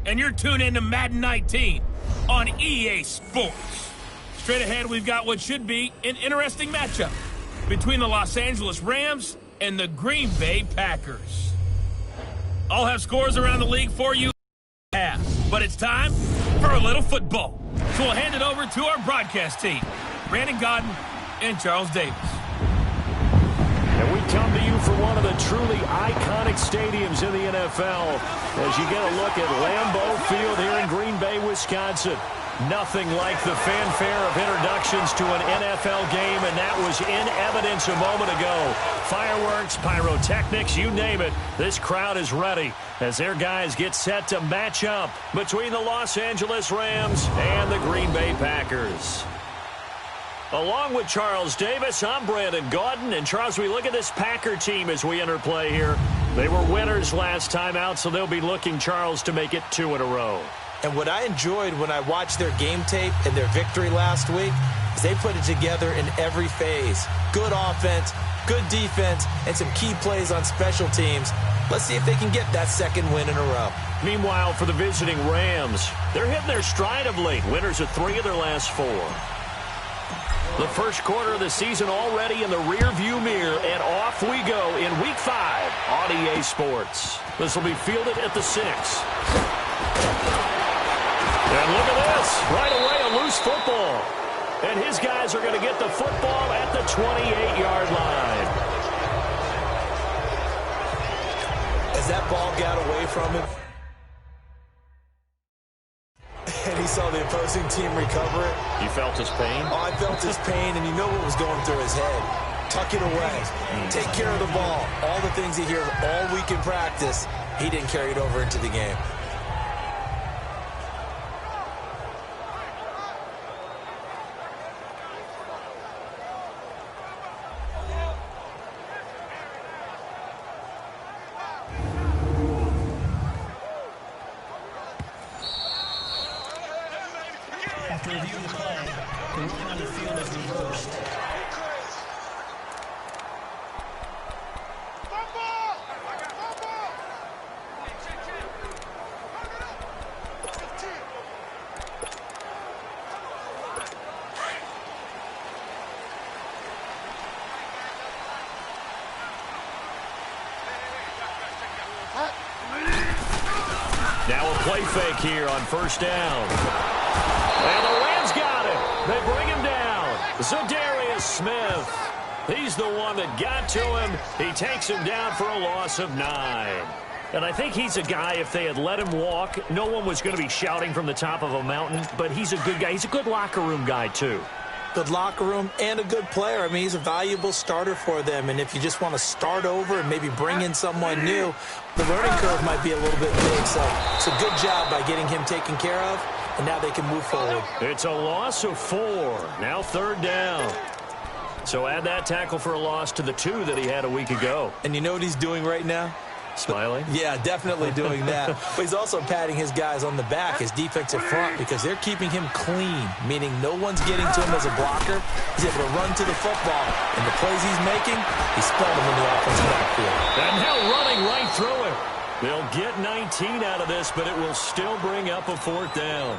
and you're tuned into Madden 19 on EA Sports. Straight ahead, we've got what should be an interesting matchup between the Los Angeles Rams and the Green Bay Packers. I'll have scores around the league for you, but it's time for a little football. So we'll hand it over to our broadcast team, Brandon Godden and Charles Davis. And we come to you from one of the truly iconic stadiums in the NFL as you get a look at Lambeau Field here in Green Bay, Wisconsin. Nothing like the fanfare of introductions to an NFL game, and that was in evidence a moment ago. Fireworks, pyrotechnics, you name it. This crowd is ready as their guys get set to match up between the Los Angeles Rams and the Green Bay Packers. Along with Charles Davis, I'm Brandon Gaudin. And Charles, we look at this Packer team as we enter play here. They were winners last time out, so they'll be looking, Charles, to make it 2 in a row. And what I enjoyed when I watched their game tape and their victory last week is they put it together in every phase. Good offense, good defense, and some key plays on special teams. Let's see if they can get that second win in a row. Meanwhile, for the visiting Rams, they're hitting their stride of late. Winners of 3 of their last 4. The first quarter of the season already in the rear-view mirror, and off we go in Week 5 on EA Sports. This will be fielded at the 6. And look at this. Right away, a loose football. And his guys are going to get the football at the 28-yard line. As that ball got away from him, and he saw the opposing team recover it. You felt his pain? Oh, I felt his pain, and you know what was going through his head. Tuck it away. Take care of the ball. All the things he hears all week in practice, he didn't carry it over into the game. After reviewing the play, the ruling on the field is reversed. Now a play fake here on first down. And the Rams got him. They bring him down. Zadarius Smith. He's the one that got to him. He takes him down for a loss of 9. And I think he's a guy, if they had let him walk, no one was going to be shouting from the top of a mountain. But he's a good guy. He's a good locker room guy, too. Good locker room and a good player. I mean, he's a valuable starter for them. And if you just want to start over and maybe bring in someone new, the learning curve might be a little bit big. So it's a good job by getting him taken care of. And now they can move forward. It's a loss of 4. Now 3rd down. So add that tackle for a loss to the 2 that he had a week ago. And you know what he's doing right now? Smiling? Yeah, definitely doing that. But he's also patting his guys on the back, his defensive front, because they're keeping him clean, meaning no one's getting to him as a blocker. He's able to run to the football. And the plays he's making, he's spelling them in the offensive backfield. And now running right through him. They'll get 19 out of this, but it will still bring up a 4th down.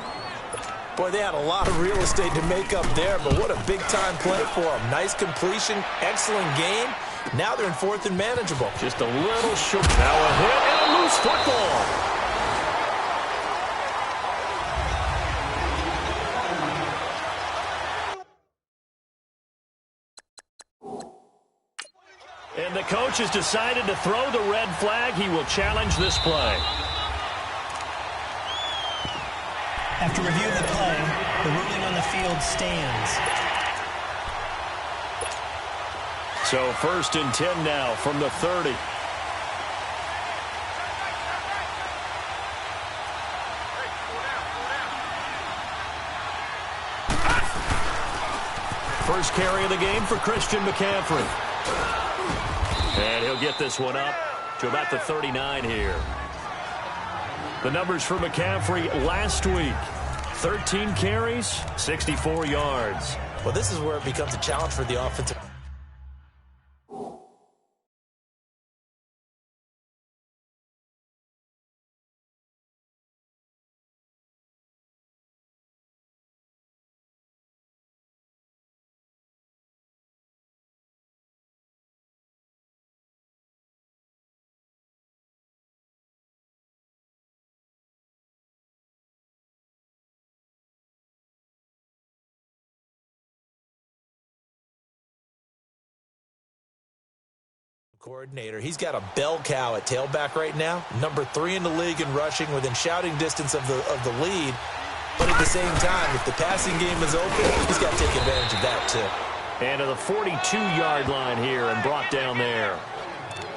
Boy, they had a lot of real estate to make up there, but what a big-time play for them. Nice completion, excellent game. Now they're in 4th and manageable. Just a little short. Now a hit and a loose football. And the coach has decided to throw the red flag. He will challenge this play. After reviewing the play, the ruling on the field stands. So 1st and 10 now from the 30. First carry of the game for Christian McCaffrey. And he'll get this one up to about the 39 here. The numbers for McCaffrey last week. 13 carries, 64 yards. Well, this is where it becomes a challenge for the offensive coordinator. He's got a bell cow at tailback right now, number 3 in the league in rushing, within shouting distance of the lead. But at the same time, if the passing game is open, he's got to take advantage of that too. And to the 42-yard line here and brought down there.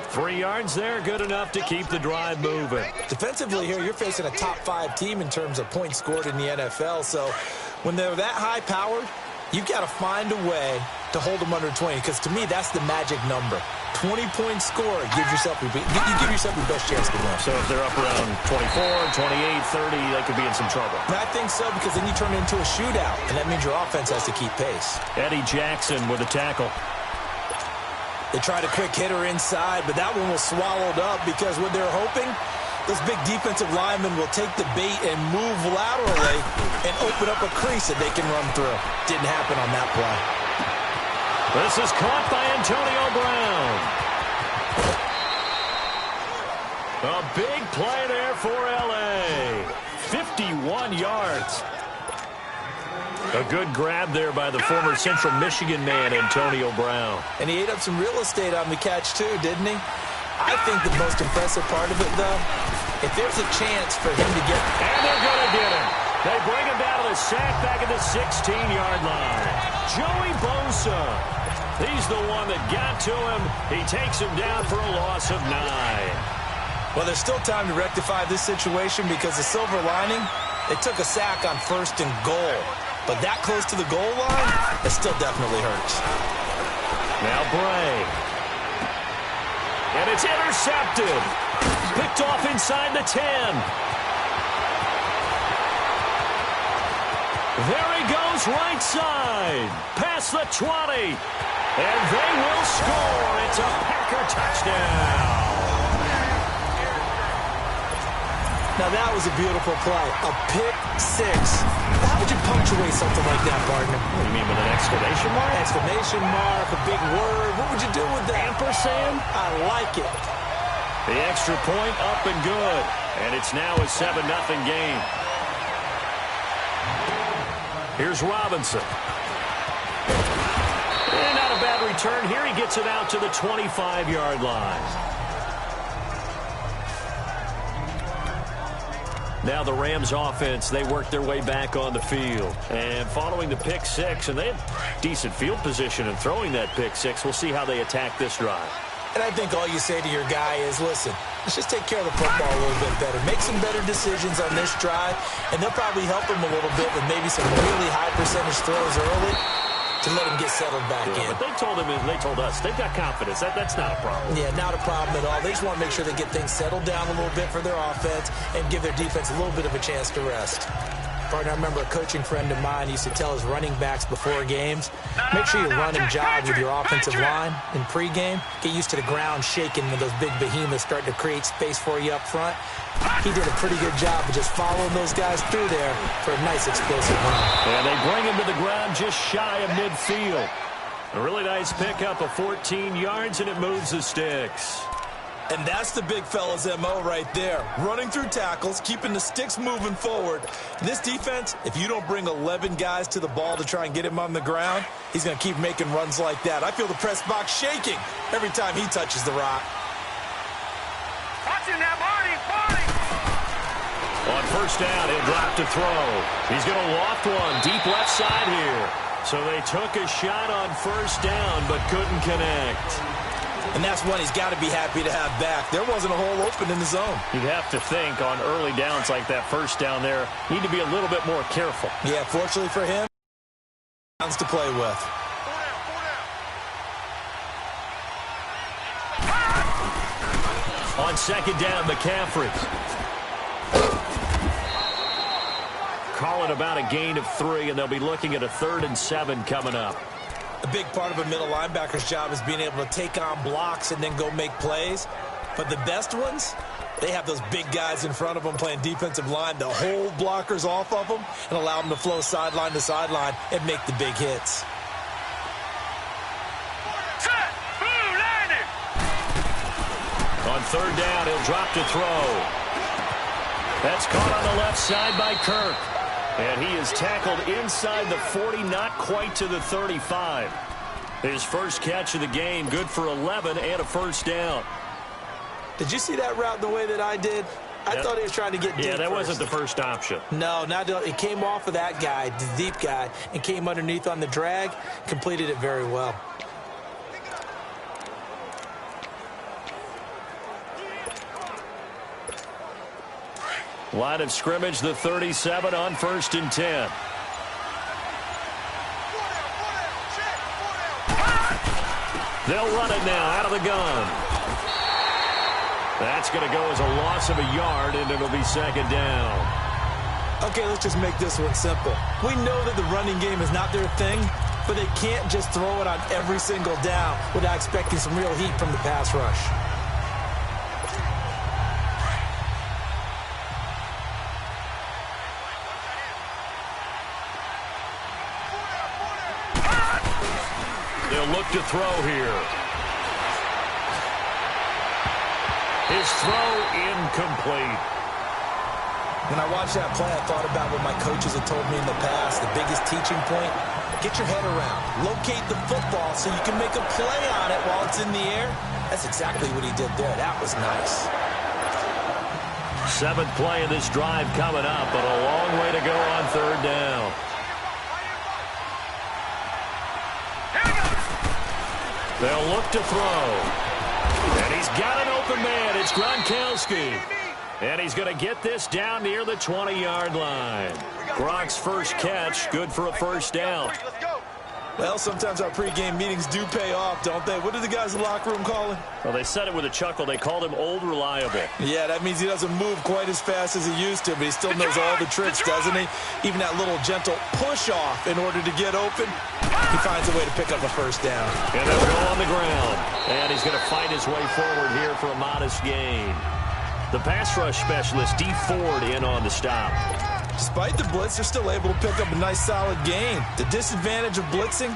3 yards there, good enough to keep the drive moving. Defensively here, you're facing a top 5 team in terms of points scored in the NFL. So when they're that high-powered, you've got to find a way to hold them under 20, because to me, that's the magic number. 20-point score, you give yourself your best chance to win. So if they're up around 24, 28, 30, they could be in some trouble. And I think so, because then you turn it into a shootout, and that means your offense has to keep pace. Eddie Jackson with a tackle. They tried a quick hitter inside, but that one was swallowed up because what they're hoping, those big defensive linemen will take the bait and move laterally and open up a crease that they can run through. Didn't happen on that play. This is caught by Antonio Brown. A big play there for L.A. 51 yards. A good grab there by the former Central Michigan man, Antonio Brown. And he ate up some real estate on the catch, too, didn't he? I think the most impressive part of it, though, if there's a chance for him to get... And they're going to get him. They bring him down to the sack back at the 16-yard line. Joey Bosa. He's the one that got to him. He takes him down for a loss of 9. Well, there's still time to rectify this situation because the silver lining, they took a sack on 1st and goal. But that close to the goal line, it still definitely hurts. Now Bray. And it's intercepted. Picked off inside the 10. There he goes, right side. Past the 20. And they will score. It's a Packer touchdown. Now that was a beautiful play. A pick 6. How would you punctuate something like that, partner? What do you mean, with an exclamation mark? Exclamation mark, a big word. What would you do with that? Ampersand? I like it. The extra point up and good. And it's now a 7-0 game. Here's Robinson. And not a bad return here. He gets it out to the 25-yard line. Now the Rams offense, they work their way back on the field. And following the pick 6, and they have decent field position in throwing that pick 6. We'll see how they attack this drive. And I think all you say to your guy is, listen, let's just take care of the football a little bit better. Make some better decisions on this drive, and they'll probably help him a little bit with maybe some really high percentage throws early to let him get settled back in. But they told him, and they told us, they've got confidence. That's not a problem. Yeah, not a problem at all. They just want to make sure they get things settled down a little bit for their offense and give their defense a little bit of a chance to rest. Partner, I remember a coaching friend of mine used to tell his running backs before games, make sure you run and jog with your offensive line in pregame. Get used to the ground shaking when those big behemoths start to create space for you up front. He did a pretty good job of just following those guys through there for a nice explosive run. And they bring him to the ground just shy of midfield. A really nice pickup of 14 yards, and it moves the sticks. And that's the big fella's MO right there. Running through tackles, keeping the sticks moving forward. This defense, if you don't bring 11 guys to the ball to try and get him on the ground, he's going to keep making runs like that. I feel the press box shaking every time he touches the rock. Watching that, Marty. On 1st down, he'll drop to throw. He's going to loft one deep left side here. So they took a shot on 1st down, but couldn't connect. And that's one he's got to be happy to have back. There wasn't a hole open in the zone. You'd have to think on early downs like that 1st down there, need to be a little bit more careful. Yeah, fortunately for him, downs to play with. On 2nd down, McCaffrey. Call it about a gain of 3, and they'll be looking at a 3rd and 7 coming up. A big part of a middle linebacker's job is being able to take on blocks and then go make plays. But the best ones, they have those big guys in front of them playing defensive line to hold blockers off of them and allow them to flow sideline to sideline and make the big hits. On 3rd down, he'll drop to throw. That's caught on the left side by Kirk. And he is tackled inside the 40, not quite to the 35. His first catch of the game, good for 11 and a first down. Did you see that route the way that I did? I thought he was trying to get deep. Yeah, that first. wasn't the first option. No, it came off of that guy, the deep guy, and came underneath on the drag, completed it very well. Line of scrimmage, the 37 on 1st and 10. They'll run it now out of the gun. That's going to go as a loss of a yard, and it'll be 2nd down. Okay, let's just make this one simple. We know that the running game is not their thing, but they can't just throw it on every single down without expecting some real heat from the pass rush. They'll look to throw here. His throw incomplete. When I watched that play, I thought about what my coaches had told me in the past. The biggest teaching point, get your head around. Locate the football so you can make a play on it while it's in the air. That's exactly what he did there. That was nice. 7th play of this drive coming up, but a long way to go on 3rd down. They'll look to throw. And he's got an open man. It's Gronkowski. And he's going to get this down near the 20-yard line. Gronk's first catch, good for a first down. Well, sometimes our pregame meetings do pay off, don't they? What do the guys in the locker room call him? Well, they said it with a chuckle. They called him Old Reliable. Yeah, that means he doesn't move quite as fast as he used to, but he still knows all the tricks, doesn't he? Even that little gentle push-off in order to get open. He finds a way to pick up a first down. And they'll go on the ground. And he's going to fight his way forward here for a modest gain. The pass rush specialist, D. Ford, in on the stop. Despite the blitz, they're still able to pick up a nice, solid gain. The disadvantage of blitzing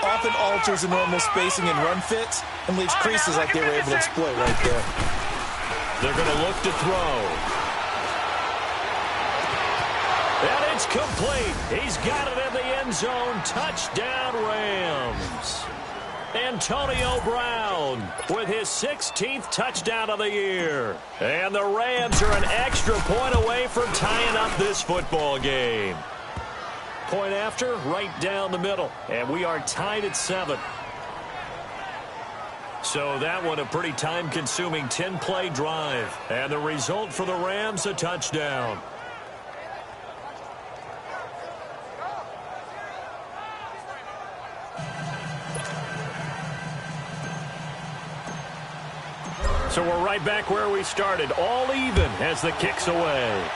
often alters the normal spacing and run fits and leaves creases like they were able to exploit right there. They're going to look to throw. And it's complete. He's got it in the end zone. Touchdown, Rams. Antonio Brown with his 16th touchdown of the year. And the Rams are an extra point away from tying up this football game. Point after, right down the middle. And we are tied at 7. So that one a pretty time-consuming 10-play drive. And the result for the Rams, a touchdown. So we're right back where we started, all even as the kick's away.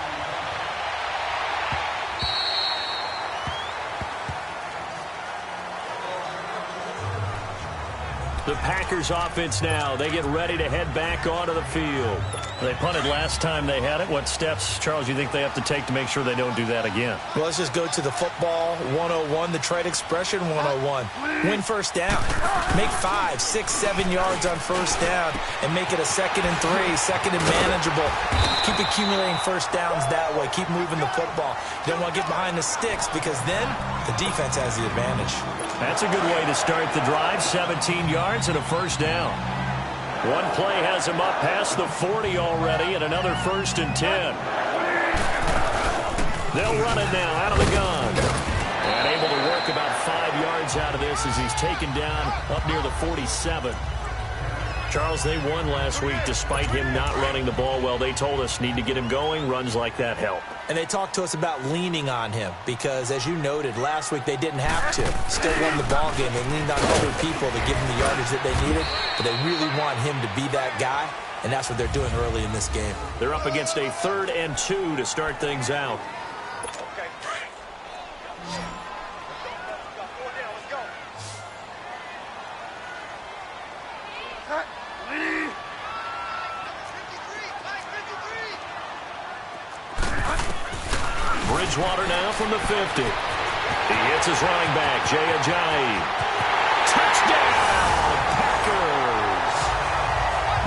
The Packers offense now. They get ready to head back onto the field. They punted last time they had it. What steps, Charles, you think they have to take to make sure they don't do that again? Well, let's just go to the football 101, the trade expression 101. Win first down. Make 5, 6, 7 yards on first down and make it a 2nd and 3, 2nd and manageable. Keep accumulating first downs that way. Keep moving the football. You don't want to get behind the sticks because then the defense has the advantage. That's a good way to start the drive. 17 yards and a first down. One play has him up past the 40 already and another 1st and 10. They'll run it now out of the gun. And able to work about 5 yards out of this as he's taken down up near the 47. Charles, they won last week despite him not running the ball well. They told us need to get him going. Runs like that help. And they talked to us about leaning on him because, as you noted, last week they didn't have to. Still won the ball game. They leaned on other people to give him the yardage that they needed, but they really want him to be that guy, and that's what they're doing early in this game. They're up against a 3rd and 2 to start things out. Bridgewater now from the 50. He hits his running back, Jay Ajayi. Touchdown, Packers!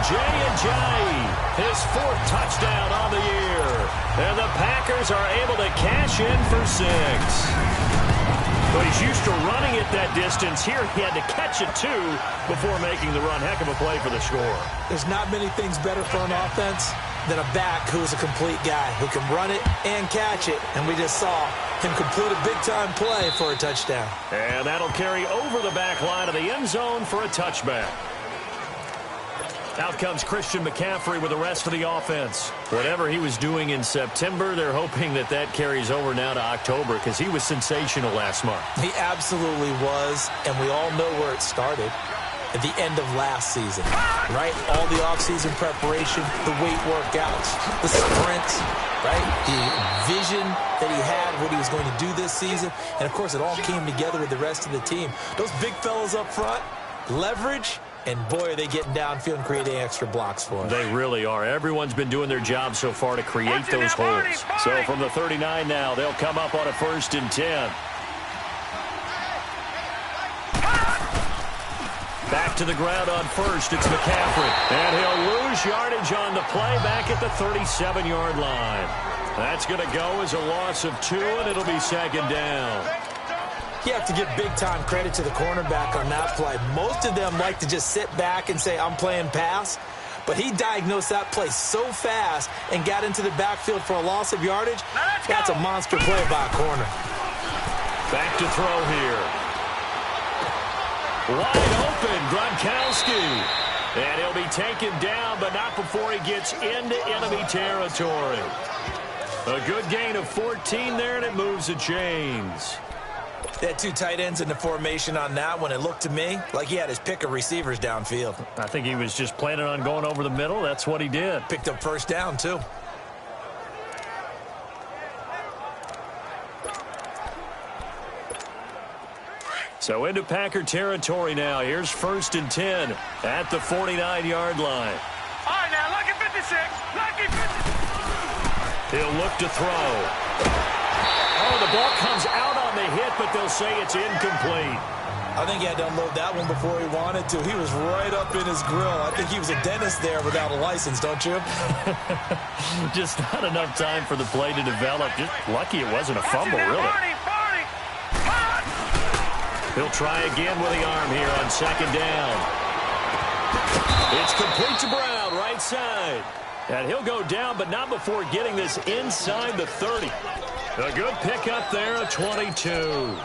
Jay Ajayi, his 4th touchdown on the year. And the Packers are able to cash in for 6. But he's used to running it that distance. Here he had to catch it, too, before making the run. Heck of a play for the score. There's not many things better for an offense than a back who is a complete guy who can run it and catch it. And we just saw him complete a big-time play for a touchdown. And that'll carry over the back line of the end zone for a touchback. Out comes Christian McCaffrey with the rest of the offense. Whatever he was doing in September, they're hoping that that carries over now to October because he was sensational last month. He absolutely was, and we all know where it started. At the end of last season, right? All the offseason preparation, the weight workouts, the sprints, right? The vision that he had, what he was going to do this season. And, of course, it all came together with the rest of the team. Those big fellas up front, leverage, and, boy, are they getting downfield and creating extra blocks for him. They really are. Everyone's been doing their job so far to create those holes. So from the 39 now, they'll come up on a 1st and 10. Back to the ground on 1st. It's McCaffrey. And he'll lose yardage on the play back at the 37-yard line. That's going to go as a loss of 2, and it'll be 2nd down. You have to give big-time credit to the cornerback on that play. Most of them like to just sit back and say, I'm playing pass. But he diagnosed that play so fast and got into the backfield for a loss of yardage. That's a monster play by a corner. Back to throw here. Wide open, Gronkowski. And he'll be taken down, but not before he gets into enemy territory. A good gain of 14 there, and it moves the chains. They had 2 tight ends in the formation on that one. It looked to me like he had his pick of receivers downfield. I think he was just planning on going over the middle. That's what he did. Picked up 1st down, too. So into Packer territory now. Here's 1st and 10 at the 49-yard line. All right, now, lucky 56. Lucky 56. He'll look to throw. Oh, the ball comes out on the hit, but they'll say it's incomplete. I think he had to unload that one before he wanted to. He was right up in his grill. I think he was a dentist there without a license, don't you? Just not enough time for the play to develop. Just lucky it wasn't a fumble, really. He'll try again with the arm here on 2nd down. It's complete to Brown, right side. And he'll go down, but not before getting this inside the 30. A good pickup there, a 22.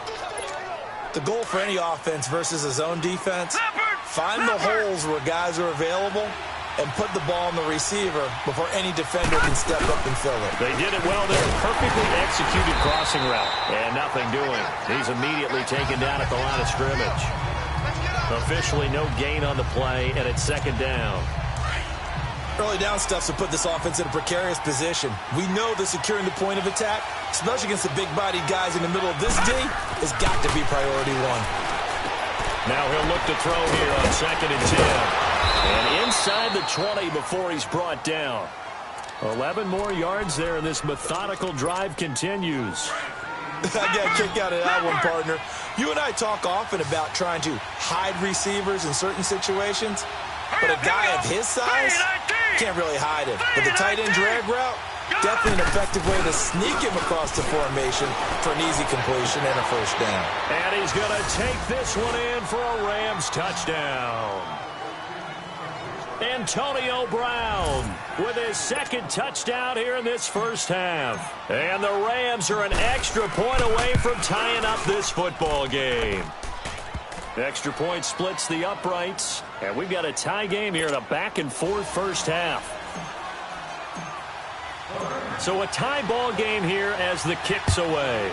The goal for any offense versus a zone defense, find the holes where guys are available and put the ball on the receiver before any defender can step up and fill it. They did it well there. Perfectly executed crossing route. And nothing doing. He's immediately taken down at the line of scrimmage. Officially no gain on the play, and it's 2nd down. Early down stuff to put this offense in a precarious position. We know that securing the point of attack, especially against the big-bodied guys in the middle of this D, has got to be priority 1. Now he'll look to throw here on 2nd and 10. And inside the 20 before he's brought down. 11 more yards there, and this methodical drive continues. I got a kick out of that one, partner. You and I talk often about trying to hide receivers in certain situations, but a guy of his size can't really hide him. But the tight end drag route, definitely an effective way to sneak him across the formation for an easy completion and a 1st down. And he's going to take this one in for a Rams touchdown. Antonio Brown with his 2nd touchdown here in this 1st half. And the Rams are an extra point away from tying up this football game. Extra point splits the uprights. And we've got a tie game here in a back-and-forth 1st half. So a tie ball game here as the kick's away.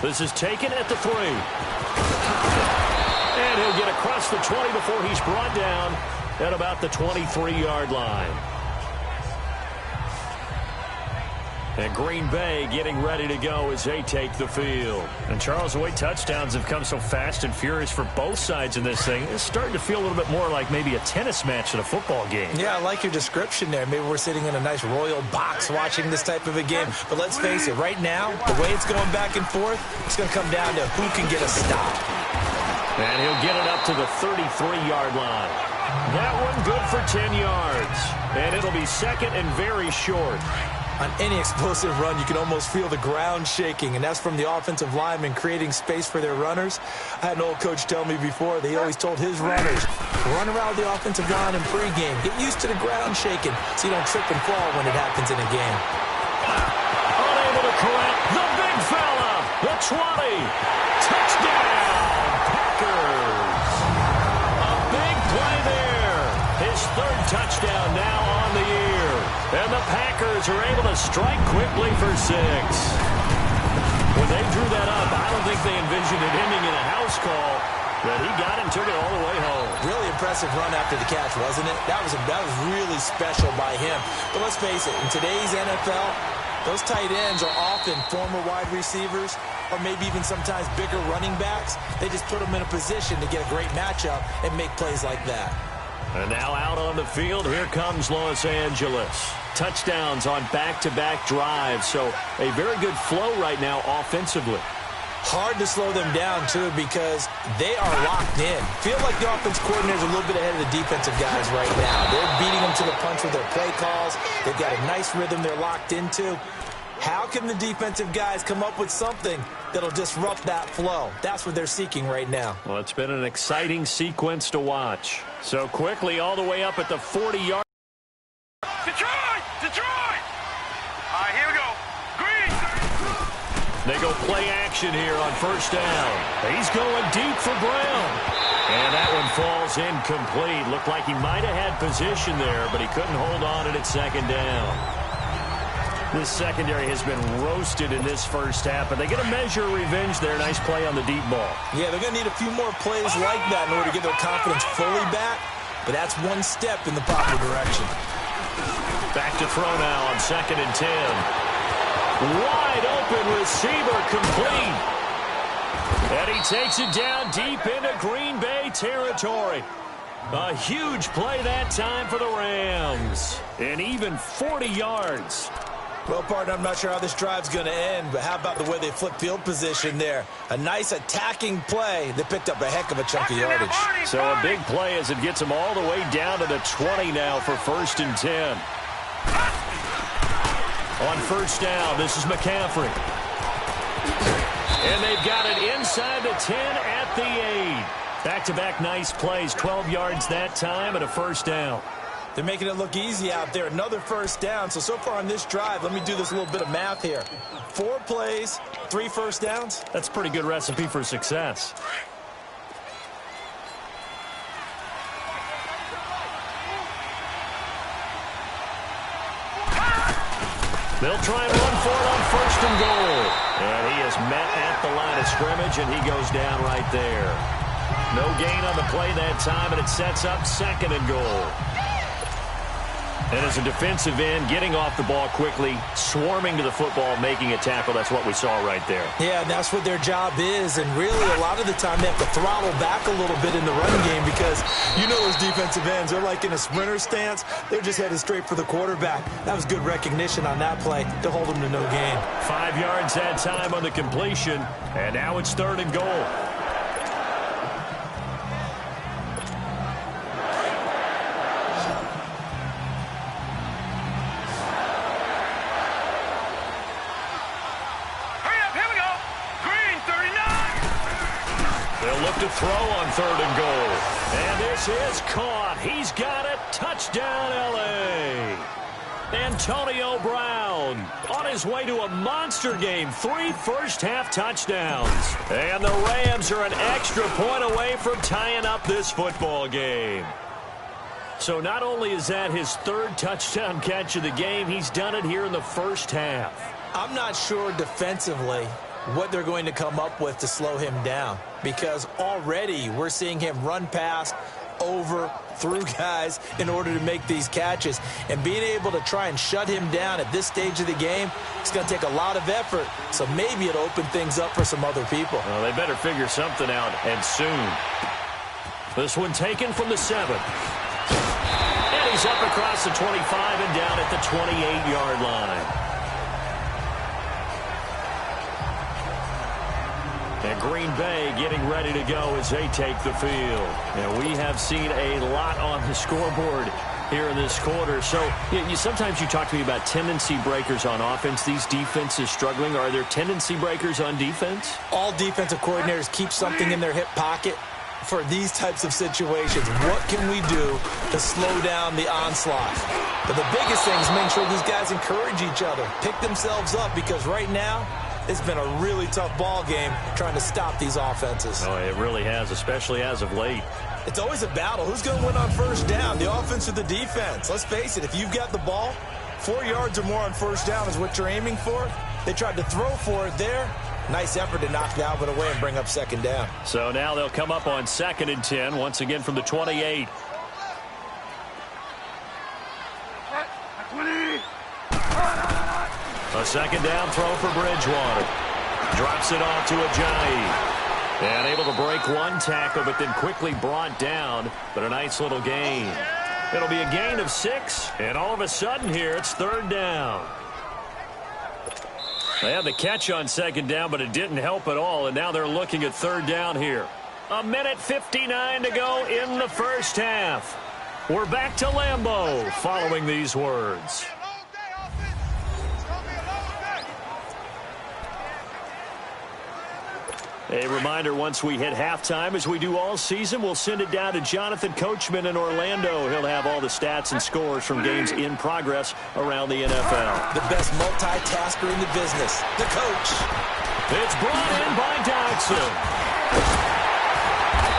This is taken at the 3. And he'll get across the 20 before he's brought down at about the 23-yard line. And Green Bay getting ready to go as they take the field. And Charles, the way touchdowns have come so fast and furious for both sides in this thing, it's starting to feel a little bit more like maybe a tennis match at a football game. Yeah, I like your description there. Maybe we're sitting in a nice royal box watching this type of a game. But let's face it, right now, the way it's going back and forth, it's going to come down to who can get a stop. And he'll get it up to the 33-yard line. That one good for 10 yards. And it'll be 2nd and very short. On any explosive run, you can almost feel the ground shaking, and that's from the offensive linemen creating space for their runners. I had an old coach tell me before, they always told his runners, run around the offensive line in pregame. Get used to the ground shaking so you don't trip and fall when it happens in a game. Unable to correct the big fella. The 20. Touchdown, Packers. A big play there. His third touchdown now on the year. And the Packers are able to strike quickly for 6. When they drew that up, I don't think they envisioned it ending in a house call. But he got it and took it all the way home. Really impressive run after the catch, wasn't it? That was really special by him. But let's face it, in today's NFL, those tight ends are often former wide receivers or maybe even sometimes bigger running backs. They just put them in a position to get a great matchup and make plays like that. And now out on the field, here comes Los Angeles. Touchdowns on back-to-back drives, so a very good flow right now offensively. Hard to slow them down, too, because they are locked in. Feel like the offense coordinator is a little bit ahead of the defensive guys right now. They're beating them to the punch with their play calls. They've got a nice rhythm they're locked into. How can the defensive guys come up with something that'll disrupt that flow? That's what they're seeking right now. Well, it's been an exciting sequence to watch. So quickly all the way up at the 40-yard. Detroit! Detroit! All right, here we go. Green! They go play action here on first down. He's going deep for Brown. And that one falls incomplete. Looked like he might have had position there, but he couldn't hold on it at second down. This secondary has been roasted in this first half, but they get a measure of revenge there. Nice play on the deep ball. Yeah, they're going to need a few more plays like that in order to get their confidence fully back, but that's one step in the proper direction. Back to throw now on 2nd and 10. Wide open receiver complete. And he takes it down deep into Green Bay territory. A huge play that time for the Rams. And even 40 yards. Well, partner, I'm not sure how this drive's going to end, but how about the way they flip field position there? A nice attacking play. They picked up a heck of a chunk of yardage. So a big play as it gets them all the way down to the 20 now for 1st and 10. On first down, this is McCaffrey. And they've got it inside the 10 at the 8. Back-to-back nice plays, 12 yards that time and a first down. They're making it look easy out there. Another first down. So far on this drive, let me do this little bit of math here. 4 plays, 3 first downs. That's a pretty good recipe for success. They'll try and run for it on 1st and goal. And he is met at the line of scrimmage, and he goes down right there. No gain on the play that time, and it sets up 2nd and goal. And as a defensive end, getting off the ball quickly, swarming to the football, making a tackle, that's what we saw right there. Yeah, that's what their job is, and really a lot of the time they have to throttle back a little bit in the running game because you know those defensive ends, they're like in a sprinter stance. They're just headed straight for the quarterback. That was good recognition on that play to hold them to no gain. 5 yards that time on the completion, and now it's 3rd and goal. To throw on 3rd and goal. And this is caught. He's got it. Touchdown, L.A. Antonio Brown on his way to a monster game. 3 first-half touchdowns. And the Rams are an extra point away from tying up this football game. So not only is that his 3rd touchdown catch of the game, he's done it here in the first half. I'm not sure defensively what they're going to come up with to slow him down, because already we're seeing him run past, over, through guys in order to make these catches. And being able to try and shut him down at this stage of the game, it's going to take a lot of effort. So maybe it'll open things up for some other people. Well, they better figure something out, and soon. This one taken from the 7. And he's up across the 25 and down at the 28-yard line. And Green Bay getting ready to go as they take the field. And we have seen a lot on the scoreboard here in this quarter. So sometimes you talk to me about tendency breakers on offense. These defenses struggling. Are there tendency breakers on defense? All defensive coordinators keep something in their hip pocket for these types of situations. What can we do to slow down the onslaught? But the biggest thing is making sure these guys encourage each other, pick themselves up, because right now it's been a really tough ball game trying to stop these offenses. Oh, it really has, especially as of late. It's always a battle. Who's going to win on first down, the offense or the defense? Let's face it, if you've got the ball, 4 yards or more on first down is what you're aiming for. They tried to throw for it there. Nice effort to knock Dalvin away and bring up second down. So now they'll come up on 2nd and 10, once again from the 28. A second down throw for Bridgewater. Drops it off to Ajayi. And able to break one tackle, but then quickly brought down. But a nice little gain. It'll be a gain of 6, and all of a sudden here it's 3rd down. They had the catch on 2nd down, but it didn't help at all, and now they're looking at 3rd down here. 1:59 to go in the first half. We're back to Lambeau following these words. A reminder, once we hit halftime, as we do all season, we'll send it down to Jonathan Coachman in Orlando. He'll have all the stats and scores from games in progress around the NFL. The best multitasker in the business, the coach. It's brought in by Dodson.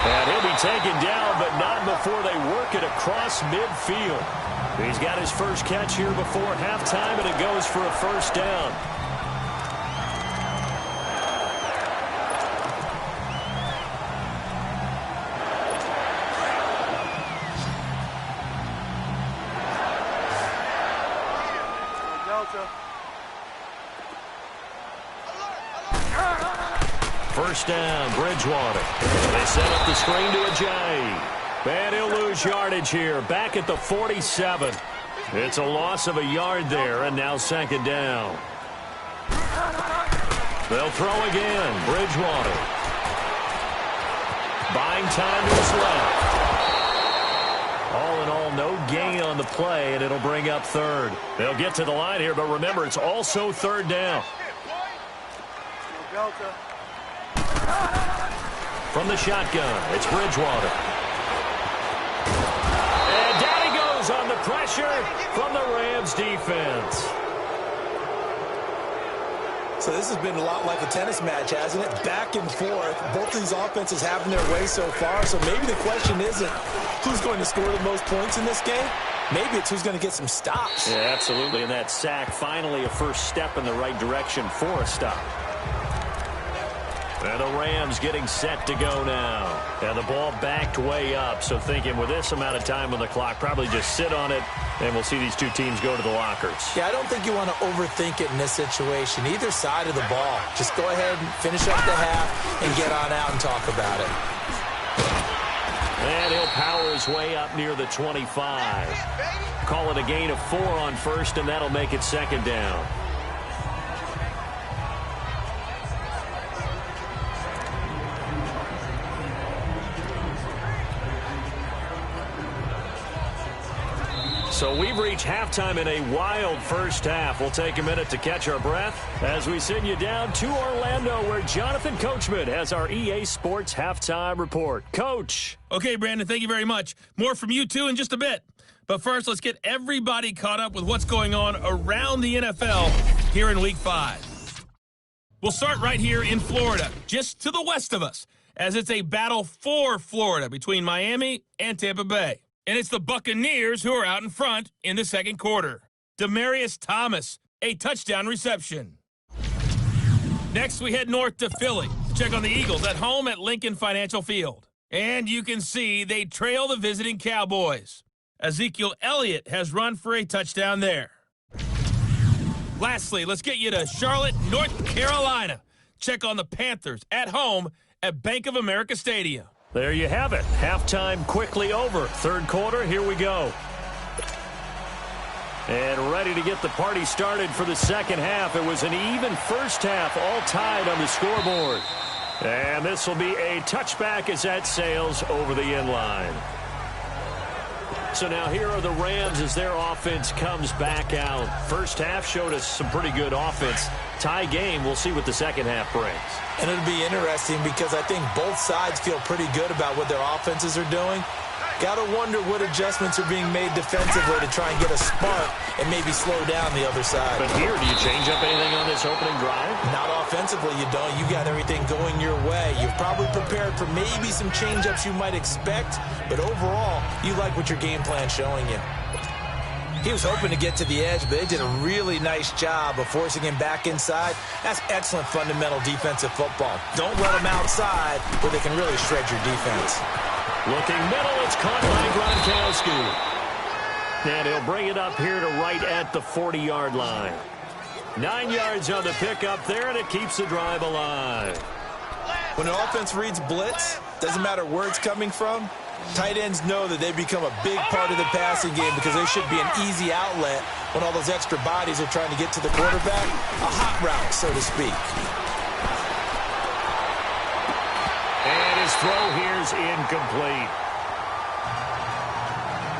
And he'll be taken down, but not before they work it across midfield. He's got his first catch here before halftime, and it goes for a first down. First down, Bridgewater. They set up the screen to Ajayi. And he'll lose yardage here, back at the 47. It's a loss of a yard there, and now 2nd down. They'll throw again, Bridgewater. Buying time to his left. All in all, no gain on the play, and it'll bring up 3rd. They'll get to the line here, but remember, it's also 3rd down. From the shotgun, it's Bridgewater. And down he goes on the pressure from the Rams defense. So this has been a lot like a tennis match, hasn't it? Back and forth. Both of these offenses having their way so far. So maybe the question isn't who's going to score the most points in this game. Maybe it's who's going to get some stops. Yeah, absolutely. And that sack, finally a first step in the right direction for a stop. And the Rams getting set to go now. And the ball backed way up. So thinking with this amount of time on the clock, probably just sit on it, and we'll see these two teams go to the lockers. Yeah, I don't think you want to overthink it in this situation. Either side of the ball. Just go ahead and finish up the half and get on out and talk about it. And he'll power his way up near the 25. Call it a gain of 4 on first, and that'll make it 2nd down. So we've reached halftime in a wild first half. We'll take a minute to catch our breath as we send you down to Orlando, where Jonathan Coachman has our EA Sports halftime report. Coach. Okay, Brandon, thank you very much. More from you, too, in just a bit. But first, let's get everybody caught up with what's going on around the NFL here in Week 5. We'll start right here in Florida, just to the west of us, as it's a battle for Florida between Miami and Tampa Bay. And it's the Buccaneers who are out in front in the 2nd quarter. Demaryius Thomas, a touchdown reception. Next, we head north to Philly to check on the Eagles at home at Lincoln Financial Field. And you can see they trail the visiting Cowboys. Ezekiel Elliott has run for a touchdown there. Lastly, let's get you to Charlotte, North Carolina. Check on the Panthers at home at Bank of America Stadium. There you have it. Halftime quickly over. 3rd quarter, here we go. And ready to get the party started for the 2nd half. It was an even first half, all tied on the scoreboard. And this will be a touchback as that sails over the end line. So now here are the Rams as their offense comes back out. First half showed us some pretty good offense. Tie game, we'll see what the second half brings. And it'll be interesting because I think both sides feel pretty good about what their offenses are doing. Got to wonder what adjustments are being made defensively to try and get a spark and maybe slow down the other side. But here, do you change up anything on this opening drive? Not offensively, you don't. You got everything going your way. You've probably prepared for maybe some change-ups you might expect, but overall, you like what your game plan's showing you. He was hoping to get to the edge, but they did a really nice job of forcing him back inside. That's excellent fundamental defensive football. Don't let him outside where they can really shred your defense. Looking middle, it's caught by Gronkowski. And he'll bring it up here to right at the 40-yard line. 9 yards on the pickup there, and it keeps the drive alive. When an offense reads blitz, doesn't matter where it's coming from, tight ends know that they become a big part of the passing game because they should be an easy outlet when all those extra bodies are trying to get to the quarterback. A hot route, so to speak. And his throw here's incomplete.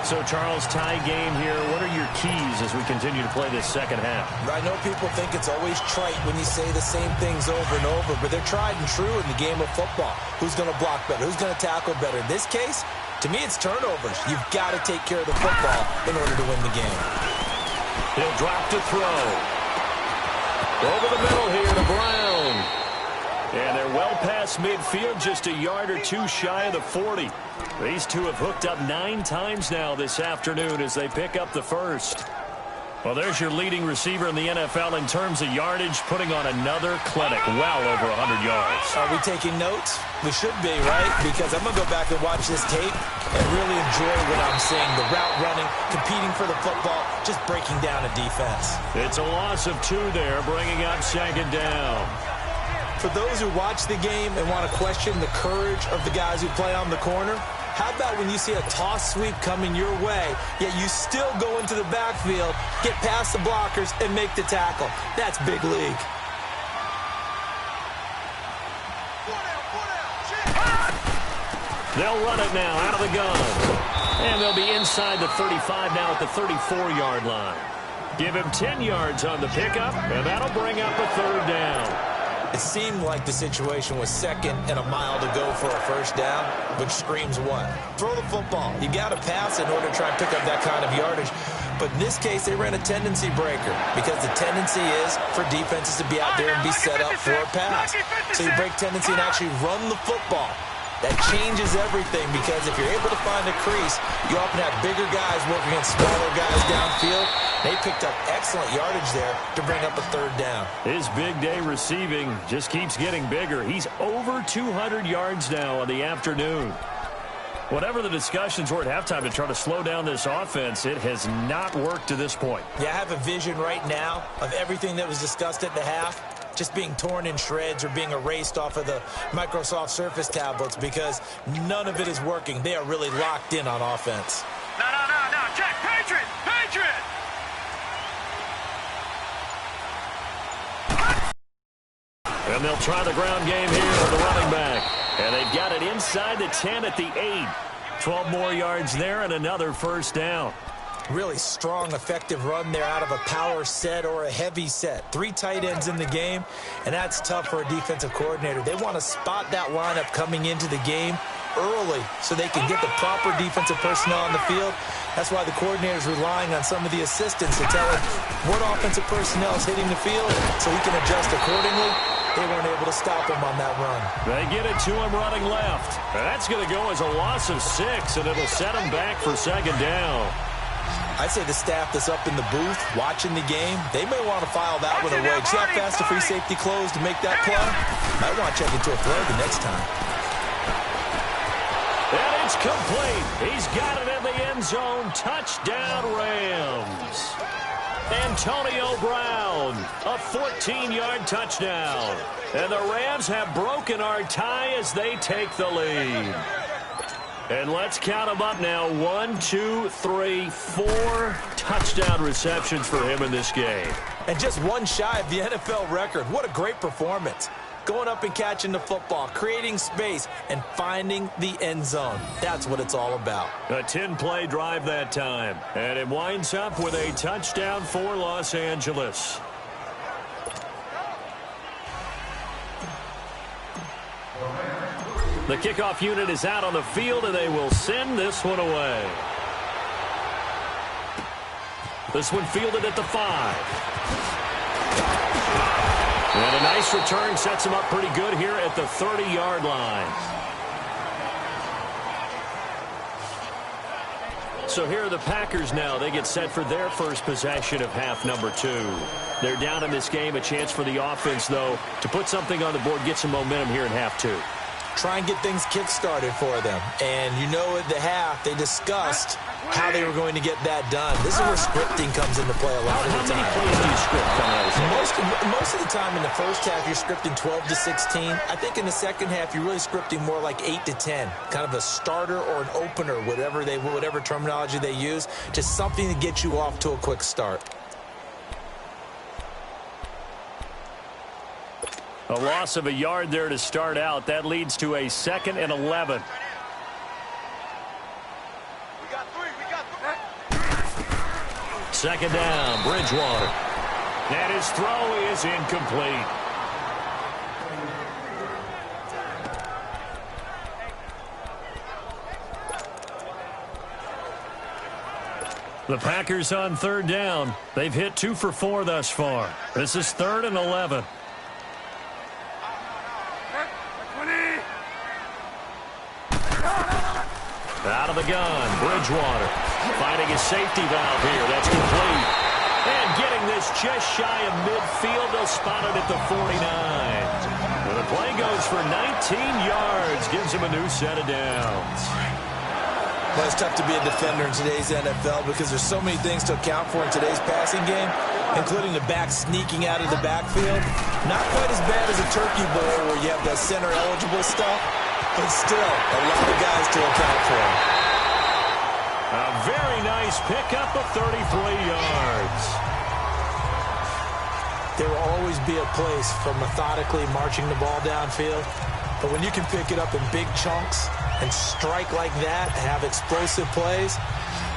So, Charles, tie game here. What are your keys as we continue to play this second half? I know people think it's always trite when you say the same things over and over, but they're tried and true in the game of football. Who's going to block better? Who's going to tackle better? In this case, to me, it's turnovers. You've got to take care of the football in order to win the game. He'll drop to throw. Over the middle here to Brown. And they're well past midfield, just a yard or two shy of the 40. These two have hooked up 9 times now this afternoon as they pick up the first. Well, there's your leading receiver in the NFL in terms of yardage, putting on another clinic, well over 100 yards. Are we taking notes? We should be, right? Because I'm going to go back and watch this tape and really enjoy what I'm seeing. The route running, competing for the football, just breaking down a defense. It's a loss of 2 there, bringing up second down. For those who watch the game and want to question the courage of the guys who play on the corner, how about when you see a toss sweep coming your way, yet you still go into the backfield, get past the blockers, and make the tackle? That's big league. They'll run it now out of the gun. And they'll be inside the 35 now at the 34-yard line. Give him 10 yards on the pickup, and that'll bring up a third down. It seemed like the situation was second and a mile to go for a first down, which screams what? Throw the football. You got to pass in order to try and pick up that kind of yardage. But in this case, they ran a tendency breaker because the tendency is for defenses to be out there and be set up for a pass. So you break tendency and actually run the football. That changes everything because if you're able to find a crease, you often have bigger guys working against smaller guys downfield. They picked up excellent yardage there to bring up a third down. His big day receiving just keeps getting bigger. He's over 200 yards now on the afternoon. Whatever the discussions were at halftime to try to slow down this offense, it has not worked to this point. Yeah, I have a vision right now of everything that was discussed at the half just being torn in shreds or being erased off of the Microsoft Surface tablets because none of it is working. They are really locked in on offense. No. Check. Patriot. And they'll try the ground game here with the running back. And they've got it inside the 10 at the 8. 12 more yards there and another first down. Really strong, effective run there out of a power set or a heavy set. 3 tight ends in the game, and that's tough for a defensive coordinator. They want to spot that lineup coming into the game early so they can get the proper defensive personnel on the field. That's why the coordinator is relying on some of the assistants to tell him what offensive personnel is hitting the field so he can adjust accordingly. They weren't able to stop him on that run. They get it to him running left. And that's going to go as a loss of 6, and it'll set him back for second down. I'd say the staff that's up in the booth watching the game, they may want to file that one away. See how fast the free safety closed to make that play? Might want to check into a flag the next time. And it's complete. He's got it in the end zone. Touchdown, Rams. Antonio Brown, a 14-yard touchdown. And the Rams have broken our tie as they take the lead. And let's count them up now. 1, 2, 3, 4 touchdown receptions for him in this game. And just one shy of the NFL record. What a great performance. going up and catching the football, creating space, and finding the end zone. That's what it's all about. A 10-play drive that time. And it winds up with a touchdown for Los Angeles. The kickoff unit is out on the field, and they will send this one away. This one fielded at the 5. And a nice return sets him up pretty good here at the 30-yard line. So here are the Packers now. They get set for their first possession of half number 2. They're down in this game. A chance for the offense, though, to put something on the board, get some momentum here in half 2. Try and get things kick-started for them. And you know at the half, they discussed how they were going to get that done. This is where scripting comes into play a lot of the time. How many plays do you script coming out of most of the time in the first half, you're scripting 12 to 16. I think in the second half, you're really scripting more like 8 to 10. Kind of a starter or an opener, whatever terminology they use. Just something to get you off to a quick start. A loss of a yard there to start out. That leads to a 2nd and 11. Second down, Bridgewater. And his throw is incomplete. The Packers on 3rd down. They've hit 2 for 4 thus far. This is 3rd and 11. Out of the gun, Bridgewater finding his safety valve here. That's complete. And getting this just shy of midfield. They'll spot it at the 49. And the play goes for 19 yards. Gives him a new set of downs. Well, it's tough to be a defender in today's NFL because there's so many things to account for in today's passing game, including the back sneaking out of the backfield. Not quite as bad as a turkey bowl where you have that center-eligible stuff, but still a lot of guys to account for. A very nice pickup of 33 yards. There will always be a place for methodically marching the ball downfield, but when you can pick it up in big chunks and strike like that, have explosive plays,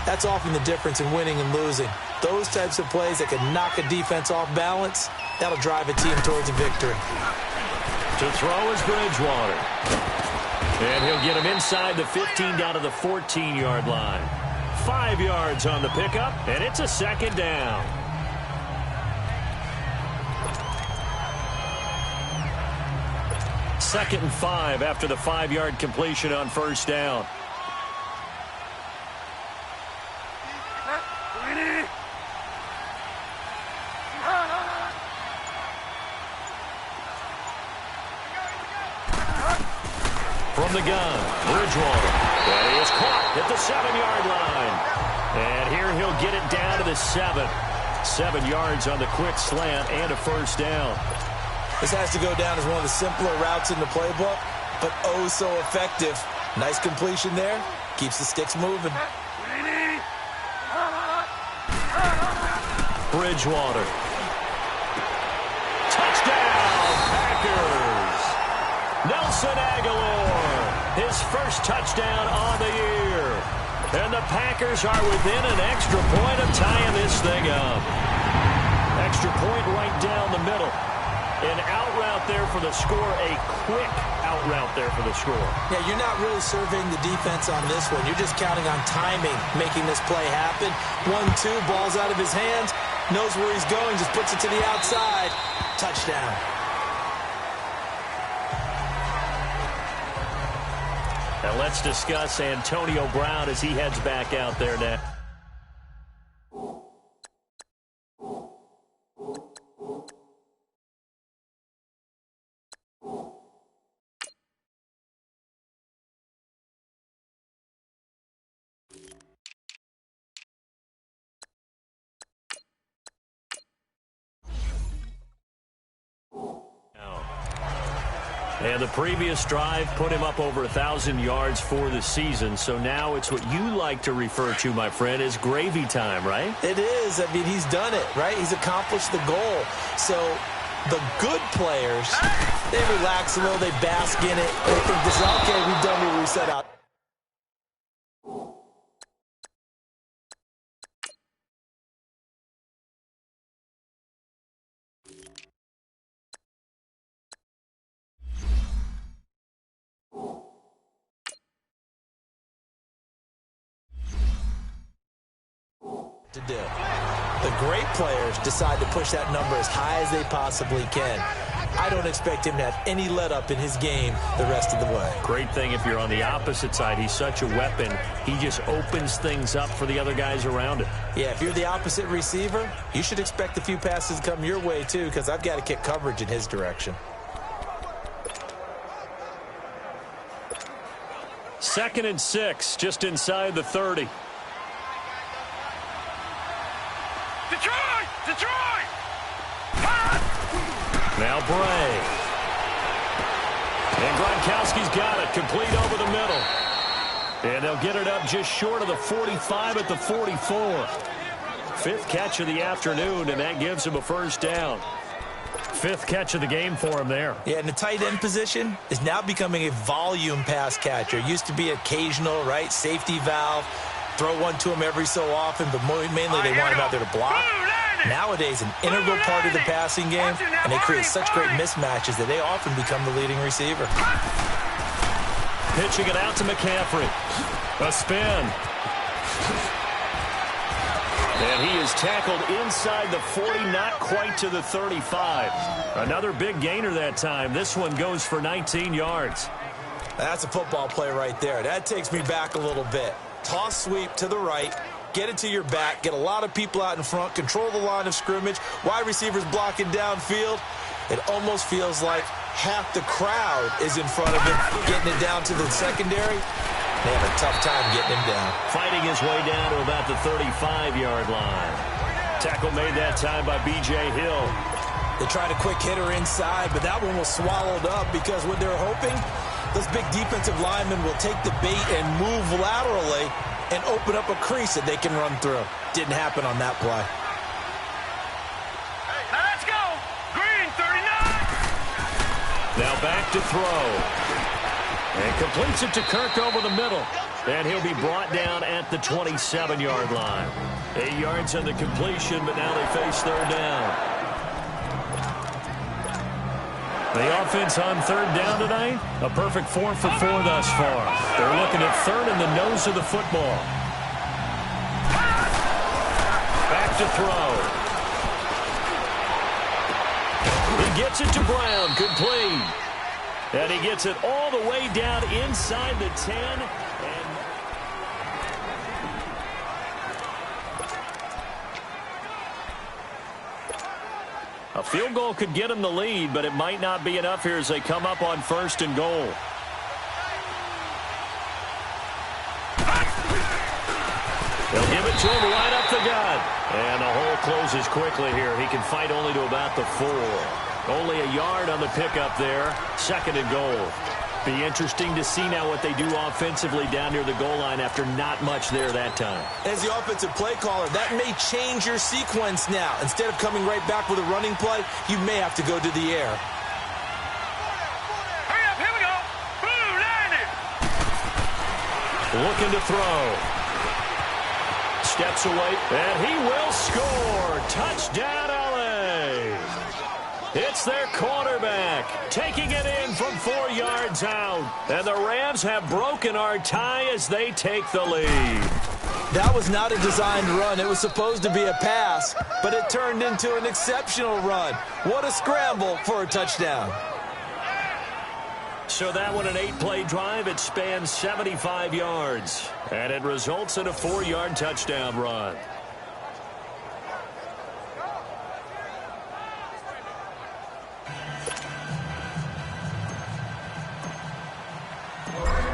that's often the difference in winning and losing. Those types of plays that can knock a defense off balance, that'll drive a team towards a victory. To throw is Bridgewater. And he'll get him inside the 15 down to the 14-yard line. 5 yards on the pickup, and it's a 2nd down. Second and 5 after the 5-yard completion on 1st down. From the gun, Bridgewater. And he is caught at the 7-yard line. And here he'll get it down to the 7. 7 yards on the quick slant and a 1st down. This has to go down as one of the simpler routes in the playbook, but oh so effective. Nice completion there. Keeps the sticks moving. Bridgewater. Touchdown, Packers. Nelson Aguilar, his first touchdown on the year. And the Packers are within an extra point of tying this thing up. Extra point right down the middle. An out route there for the score, a quick out route there for the score. Yeah, you're not really surveying the defense on this one. You're just counting on timing, making this play happen. 1-2, ball's out of his hands, knows where he's going, just puts it to the outside. Touchdown. Now let's discuss Antonio Brown as he heads back out there now. And the previous drive put him up over 1,000 yards for the season. So now it's what you like to refer to, my friend, as gravy time, right? It is. I mean, he's done it, right? He's accomplished the goal. So The good players, they relax a little, they bask in it. They think this is okay, we've done what we set out. To do. The great players decide to push that number as high as they possibly can. I don't expect him to have any let up in his game the rest of the way. Great thing if you're on the opposite side. He's such a weapon. He just opens things up for the other guys around him. Yeah, if you're the opposite receiver, you should expect a few passes to come your way too, because I've got to kick coverage in his direction. 2nd and 6, just inside the 30. Detroit! Detroit! Now Bray. And Gronkowski's got it, complete over the middle. And they'll get it up just short of the 45 at the 44. 5th catch of the afternoon, and that gives him a first down. 5th catch of the game for him there. Yeah, and the tight end position is now becoming a volume pass catcher. Used to be occasional, right? Safety valve. Throw one to him every so often, but mainly they want him out there to block. Nowadays, an integral part of the passing game, and they create such great mismatches that they often become the leading receiver. Pitching it out to McCaffrey. A spin. And he is tackled inside the 40, not quite to the 35. Another big gainer that time. This one goes for 19 yards. That's a football play right there. That takes me back a little bit. Toss sweep to the right, get it to your back, get a lot of people out in front, control the line of scrimmage, wide receivers blocking downfield. It almost feels like half the crowd is in front of him, getting it down to the secondary. They have a tough time getting him down. Fighting his way down to about the 35-yard line. Tackle made that time by B.J. Hill. They tried a quick hitter inside, but that one was swallowed up because what they're hoping, those big defensive linemen will take the bait and move laterally and open up a crease that they can run through. Didn't happen on that play. Now let's go! Green, 39! Now back to throw. And completes it to Kirk over the middle. And he'll be brought down at the 27-yard line. 8 yards on the completion, but now they face 3rd down. The offense on 3rd down tonight, a perfect 4 for 4 thus far. They're looking at 3rd in the nose of the football. Back to throw. He gets it to Brown, complete. And he gets it all the way down inside the 10. A field goal could get him the lead, but it might not be enough here as they come up on 1st and goal. They'll give it to him right up the gut. And the hole closes quickly here. He can fight only to about the 4. Only a yard on the pickup there. 2nd and goal. Be interesting to see now what they do offensively down near the goal line after not much there that time. As the offensive play caller, that may change your sequence now. Instead of coming right back with a running play, you may have to go to the air. Hurry up, here we go! Blue, 90! Looking to throw. Steps away, and he will score. Touchdown, LA. It's their quarterback taking it in from 4 yards out. And the Rams have broken our tie as they take the lead. That was not a designed run. It was supposed to be a pass, but it turned into an exceptional run. What a scramble for a touchdown. So that one, an 8-play drive. It spans 75 yards. And it results in a 4-yard touchdown run.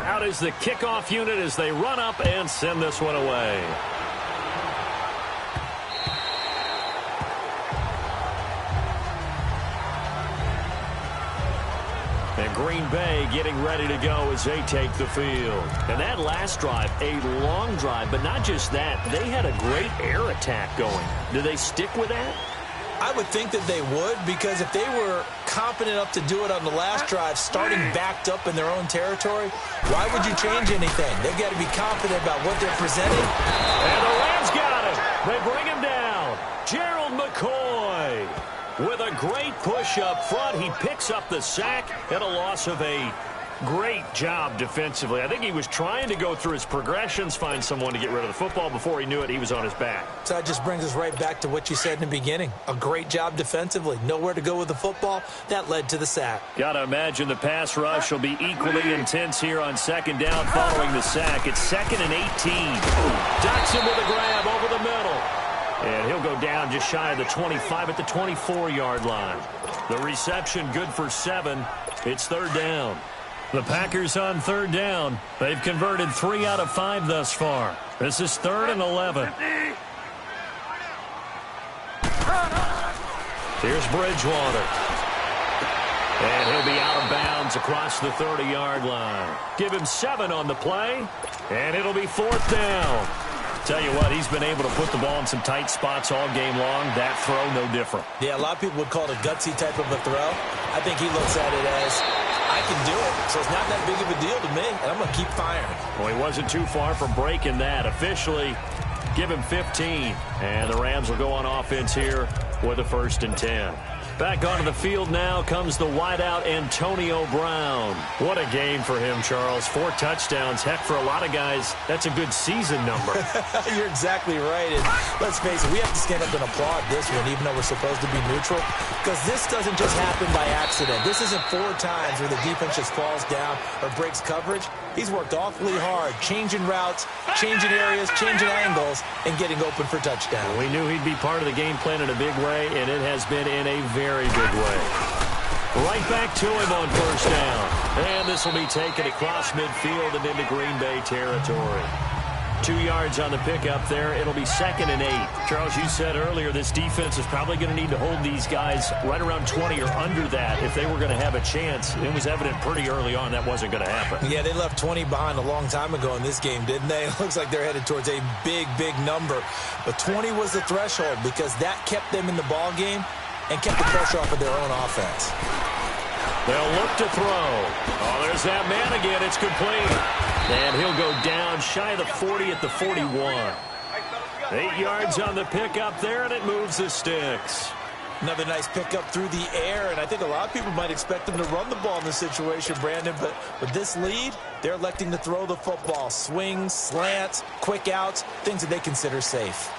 Out is the kickoff unit as they run up and send this one away. And Green Bay getting ready to go as they take the field. And that last drive, a long drive, but not just that. They had a great air attack going. Do they stick with that? I I would think that they would, because if they were confident enough to do it on the last drive, starting backed up in their own territory, why would you change anything? They've got to be confident about what they're presenting. And the Rams got him. They bring him down. Gerald McCoy with a great push up front. He picks up the sack and a loss of 8. Great job defensively. I think he was trying to go through his progressions, find someone to get rid of the football. Before he knew it, he was on his back. So that just brings us right back to what you said in the beginning. A great job defensively. Nowhere to go with the football. That led to the sack. Got to imagine the pass rush will be equally intense here on second down following the sack. It's 2nd and 18. Dotson with a grab over the middle. And he'll go down just shy of the 25 at the 24-yard line. The reception good for 7. It's 3rd down. The Packers on 3rd down. They've converted 3 out of 5 thus far. This is 3rd and 11. Here's Bridgewater. And he'll be out of bounds across the 30-yard line. Give him 7 on the play, and it'll be 4th down. Tell you what, he's been able to put the ball in some tight spots all game long. That throw, no different. Yeah, a lot of people would call it a gutsy type of a throw. I think he looks at it as, I can do it, so it's not that big of a deal to me, and I'm going to keep firing. Well, he wasn't too far from breaking that. Officially, give him 15, and the Rams will go on offense here with a 1st and 10. Back onto the field now comes the wideout Antonio Brown. What a game for him, Charles. 4 touchdowns. Heck, for a lot of guys, that's a good season number. You're exactly right. And let's face it, we have to stand up and applaud this one, even though we're supposed to be neutral, because this doesn't just happen by accident. This isn't 4 times where the defense just falls down or breaks coverage. He's worked awfully hard, changing routes, changing areas, changing angles, and getting open for touchdown. We knew he'd be part of the game plan in a big way, and it has been in a very big way. Right back to him on 1st down. And this will be taken across midfield and into Green Bay territory. 2 yards on the pickup there. It'll be 2nd and 8. Charles, you said earlier this defense is probably going to need to hold these guys right around 20 or under that if they were going to have a chance. It was evident pretty early on that wasn't going to happen. Yeah, they left 20 behind a long time ago in this game, didn't they? It looks like they're headed towards a big, big number. But 20 was the threshold because that kept them in the ball game and kept the pressure off of their own offense. They'll look to throw. Oh, there's that man again. It's complete. And he'll go down shy of the 40 at the 41. 8 yards on the pickup there, and it moves the sticks. Another nice pickup through the air, and I think a lot of people might expect them to run the ball in this situation, Brandon, but with this lead, they're electing to throw the football. Swings, slants, quick outs, things that they consider safe.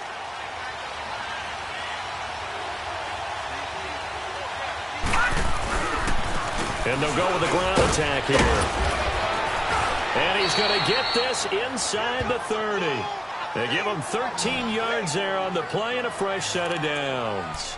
And they'll go with the ground attack here. And he's going to get this inside the 30. They give him 13 yards there on the play and a fresh set of downs.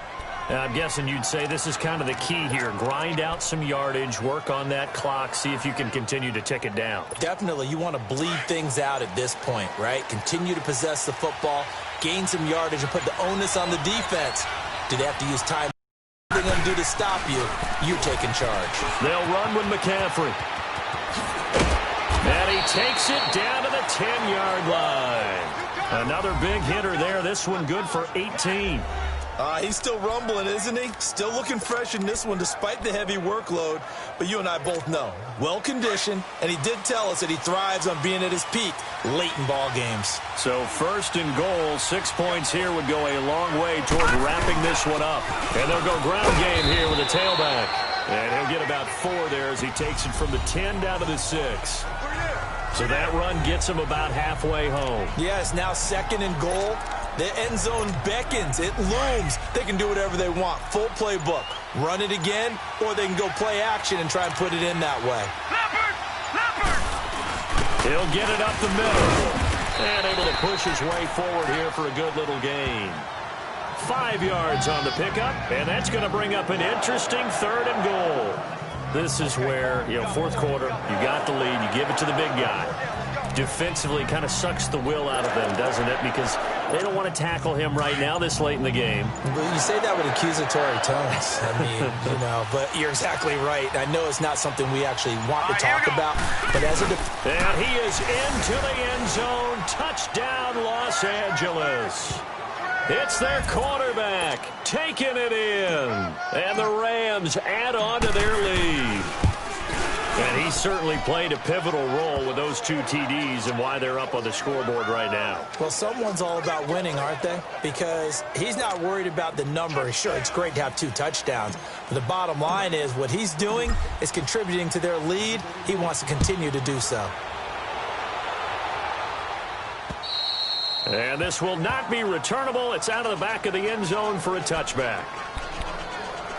Now, I'm guessing you'd say this is kind of the key here. Grind out some yardage, work on that clock, see if you can continue to tick it down. Definitely. You want to bleed things out at this point, right? Continue to possess the football, gain some yardage, and put the onus on the defense. Do they have to use time? What they're going to do to stop you, you're taking charge. They'll run with McCaffrey. And he takes it down to the 10-yard line. Another big hitter there. This one good for 18. He's still rumbling, isn't he? Still looking fresh in this one despite the heavy workload. But you and I both know, well-conditioned, and he did tell us that he thrives on being at his peak late in ball games. So 1st and goal, 6 points here would go a long way toward wrapping this one up. And they'll go ground game here with a tailback. And he'll get about 4 there as he takes it from the 10 down to the 6. So that run gets him about halfway home. Yeah, it's now 2nd and goal. The end zone beckons. It looms. They can do whatever they want. Full playbook. Run it again, or they can go play action and try and put it in that way. He'll get it up the middle. And able to push his way forward here for a good little gain. 5 yards on the pickup, and that's going to bring up an interesting 3rd and goal. This is where, 4th quarter, you got the lead, you give it to the big guy. Defensively kind of sucks the will out of them, doesn't it? Because they don't want to tackle him right now this late in the game. Well, you say that with accusatory tones. I mean, but you're exactly right. I know it's not something we actually want to talk about, but as a and he is into the end zone. Touchdown, Los Angeles. It's their quarterback taking it in. And the Rams add on to their lead. And he certainly played a pivotal role with those 2 TDs and why they're up on the scoreboard right now. Well, someone's all about winning, aren't they? Because he's not worried about the number. Sure, it's great to have 2 touchdowns. But the bottom line is what he's doing is contributing to their lead. He wants to continue to do so. And this will not be returnable. It's out of the back of the end zone for a touchback.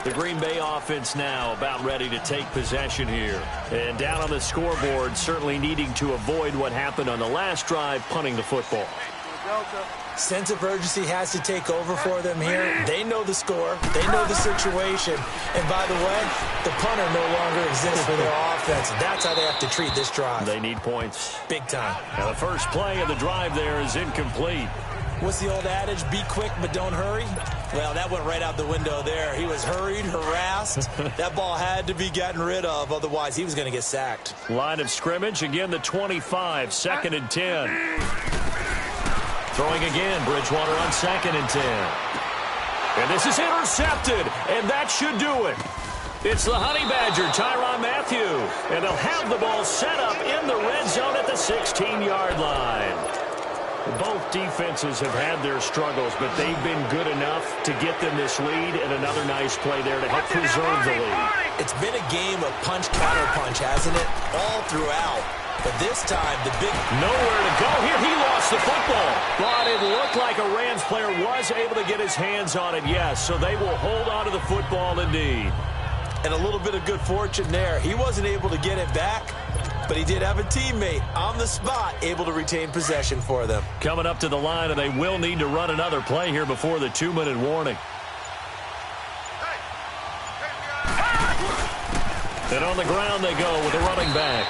The Green Bay offense now about ready to take possession here. And down on the scoreboard, certainly needing to avoid what happened on the last drive, punting the football. Sense of urgency has to take over for them here. They know the score. They know the situation. And by the way, the punter no longer exists for their offense. That's how they have to treat this drive. They need points. Big time. Now the first play of the drive there is incomplete. What's the old adage? Be quick, but don't hurry. Well, that went right out the window there. He was hurried, harassed. That ball had to be gotten rid of. Otherwise, he was going to get sacked. Line of scrimmage, again, the 25, 2nd and 10. Throwing again, Bridgewater on 2nd and 10. And this is intercepted, and that should do it. It's the Honey Badger, Tyrann Mathieu. And they'll have the ball set up in the red zone at the 16-yard line. Both defenses have had their struggles, but they've been good enough to get them this lead, and another nice play there to help preserve the lead. It's been a game of punch-counter-punch, hasn't it? All throughout. But this time, the big... Nowhere to go here. He lost the football. But it looked like a Rams player was able to get his hands on it, yes. So they will hold on to the football indeed. And a little bit of good fortune there. He wasn't able to get it back, but he did have a teammate on the spot able to retain possession for them. Coming up to the line, and they will need to run another play here before the 2-minute warning. And on the ground they go with the running back.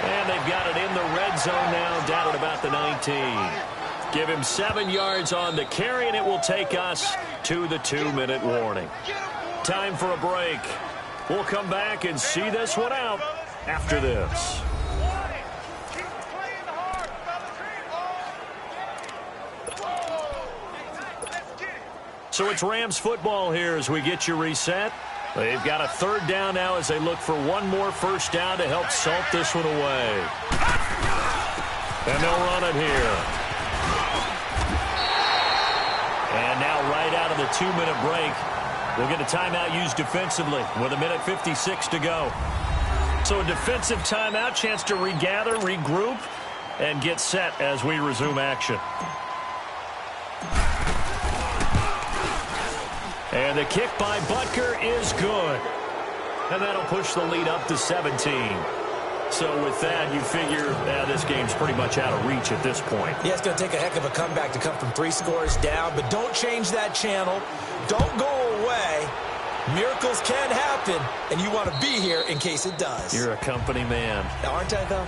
And they've got it in the red zone now, down at about the 19. Give him 7 yards on the carry, and it will take us to the 2-minute warning. Time for a break. We'll come back and see this one out after this. So it's Rams football here as we get you reset. They've got a 3rd down now as they look for one more first down to help salt this one away. And they'll run it here. And now right out of the 2-minute break, we'll get a timeout used defensively with 1:56 to go. So a defensive timeout, chance to regather, regroup, and get set as we resume action. And the kick by Butker is good. And that'll push the lead up to 17. So with that, you figure this game's pretty much out of reach at this point. Yeah, it's going to take a heck of a comeback to come from 3 scores down, but don't change that channel. Don't go away. Miracles can happen, and you want to be here in case it does. You're a company man. Aren't I, though?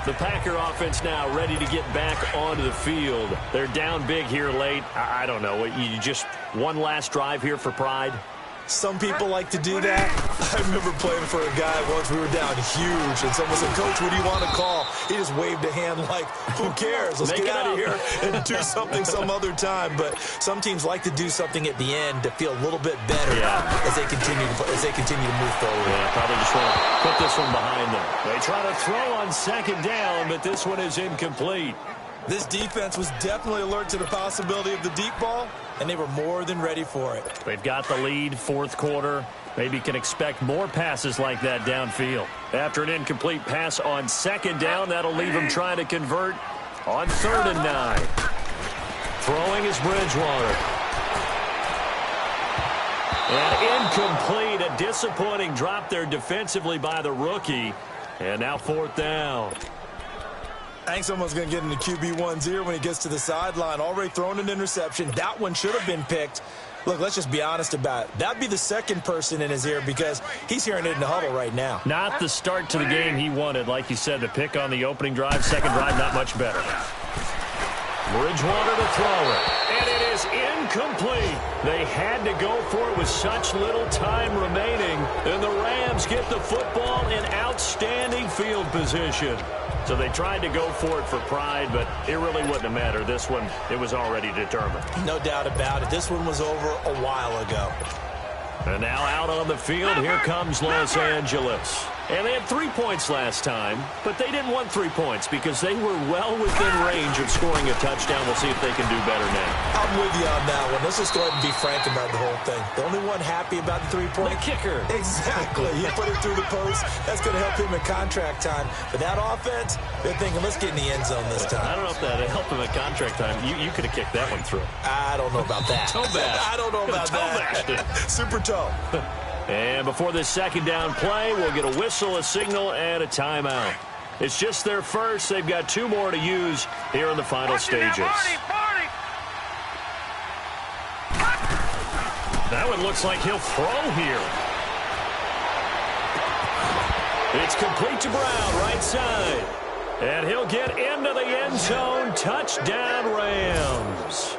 The Packer offense now ready to get back onto the field. They're down big here late. I don't know. You just one last drive here for pride? Some people like to do that. I remember playing for a guy once. We were down huge, and someone said, "Coach, what do you want to call?" He just waved a hand like, "Who cares? Let's get out of here and do something some other time." But some teams like to do something at the end to feel a little bit better as they continue to move forward. Yeah, probably just want to put this one behind them. They try to throw on 2nd down, but this one is incomplete. This defense was definitely alert to the possibility of the deep ball, and they were more than ready for it. They've got the lead, 4th quarter. Maybe can expect more passes like that downfield. After an incomplete pass on 2nd down, that'll leave them trying to convert on 3rd and 9. Throwing is Bridgewater. And incomplete, a disappointing drop there defensively by the rookie. And now 4th down. I think someone's going to get into QB1's ear when he gets to the sideline. Already thrown an interception. That one should have been picked. Look, let's just be honest about it. That'd be the 2nd person in his ear because he's hearing it in the huddle right now. Not the start to the game he wanted. Like you said, the pick on the opening drive, 2nd drive, not much better. Bridgewater to throw it. And it is incomplete. They had to go for it with such little time remaining. And the Rams get the football in outstanding field position. So they tried to go for it for pride, but it really wouldn't have mattered. This one, it was already determined. No doubt about it. This one was over a while ago. And now out on the field, here comes Los Angeles. And they had 3 points last time, but they didn't want 3 points because they were well within range of scoring a touchdown. We'll see if they can do better now. I'm with you on that one. Let's just go ahead and be frank about the whole thing. The only one happy about the 3-point? The kicker. Exactly. He put it through the post. That's going to help him in contract time. But that offense, they're thinking, let's get in the end zone this time. I don't know if that helped him at contract time. You could have kicked that one through. I don't know about that. Toe bash. I don't know about that. Super toe. And before this second down play, we'll get a whistle, a signal, and a timeout. It's just their first. They've got 2 more to use here in the final stages. That one looks like he'll throw here. It's complete to Brown, right side. And he'll get into the end zone. Touchdown, Rams.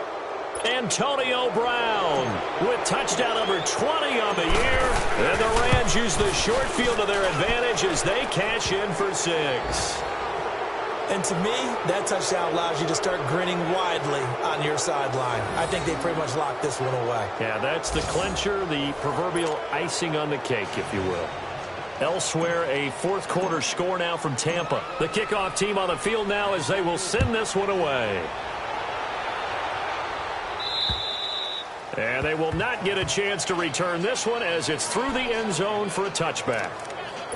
Antonio Brown with touchdown number 20 on the year. And the Rams use the short field to their advantage as they cash in for 6. And to me, that touchdown allows you to start grinning widely on your sideline. I think they pretty much locked this one away. Yeah, that's the clincher, the proverbial icing on the cake, if you will. Elsewhere, a fourth quarter score now from Tampa. The kickoff team on the field now as they will send this one away. And they will not get a chance to return this one as it's through the end zone for a touchback.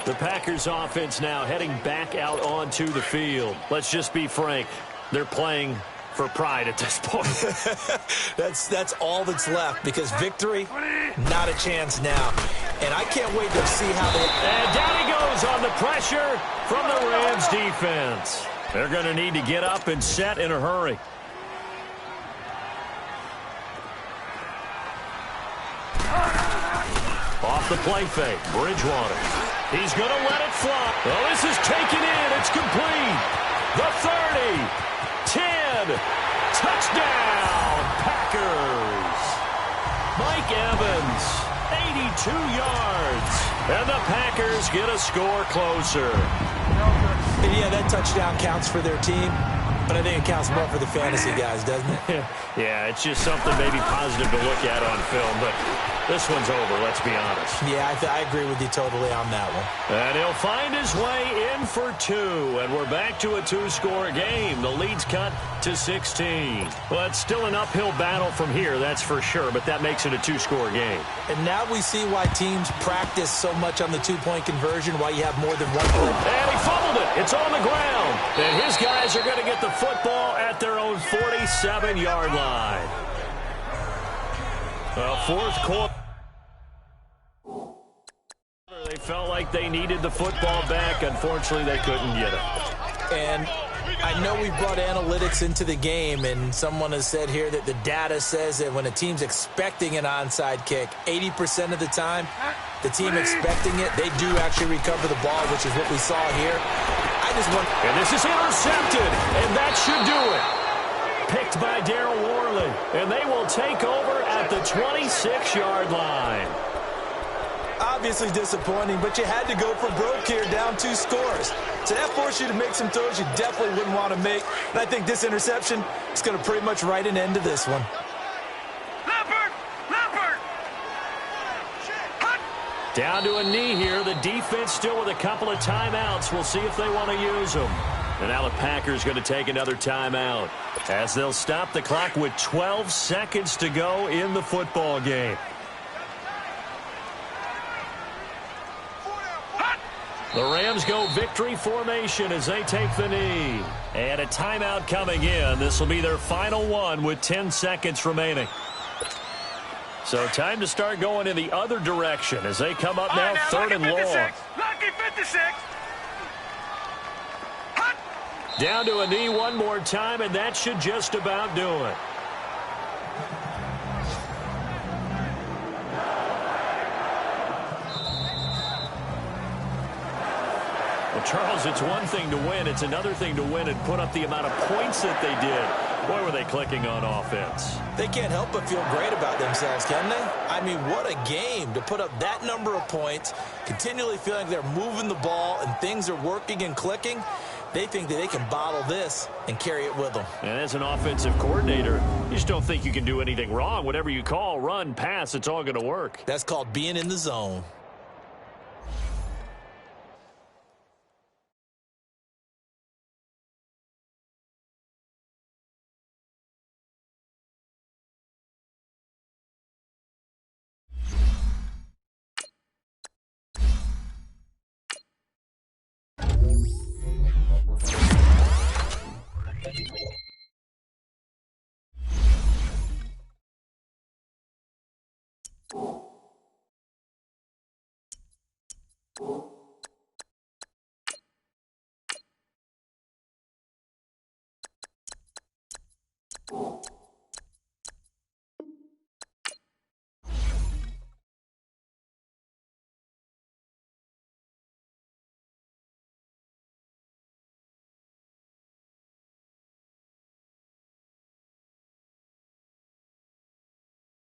The Packers offense now heading back out onto the field. Let's just be frank. They're playing for pride at this point. That's all that's left because victory, not a chance now. And I can't wait to see how they... And down he goes on the pressure from the Rams defense. They're going to need to get up and set in a hurry. Off the play fake, Bridgewater. He's going to let it fly. Oh, this is taken in. It's complete. The 30. 10. Touchdown, Packers. Mike Evans, 82 yards. And the Packers get a score closer. And yeah, that touchdown counts for their team. But I think it counts more for the fantasy guys, doesn't it? Yeah, it's just something maybe positive to look at on film, but this one's over, let's be honest. Yeah, I agree with you totally on that one. And he'll find his way in for 2, and we're back to a 2-score game. The lead's cut to 16. Well, it's still an uphill battle from here, that's for sure, but that makes it a 2-score game. And now we see why teams practice so much on the 2-point conversion, why you have more than one play. And he fumbled it. It's on the ground. And his guys are going to get the football at their own 47-yard line. Well, fourth quarter. They felt like they needed the football back. Unfortunately, they couldn't get it. And I know we brought analytics into the game, and someone has said here that the data says that when a team's expecting an onside kick, 80% of the time, the team expecting it, they do actually recover the ball, which is what we saw here. And this is intercepted, and that should do it. Picked by Darryl Worley, and they will take over at the 26-yard line. Obviously disappointing, but you had to go for broke here, down 2 scores. So that forced you to make some throws you definitely wouldn't want to make. And I think this interception is going to pretty much write an end to this one. Down to a knee here. The defense still with a couple of timeouts. We'll see if they want to use them. And now the Packers going to take another timeout as they'll stop the clock with 12 seconds to go in the football game. The Rams go victory formation as they take the knee. And a timeout coming in. This will be their final one with 10 seconds remaining. So time to start going in the other direction as they come up now, third and long. Lucky 56. Down to a knee one more time, and that should just about do it. Well, Charles, it's one thing to win. It's another thing to win and put up the amount of points that they did. Boy, were they clicking on offense. They can't help but feel great about themselves, can they? I mean, what a game to put up that number of points, continually feeling like they're moving the ball and things are working and clicking. They think that they can bottle this and carry it with them. And as an offensive coordinator, you just don't think you can do anything wrong. Whatever you call, run, pass, it's all going to work. That's called being in the zone. You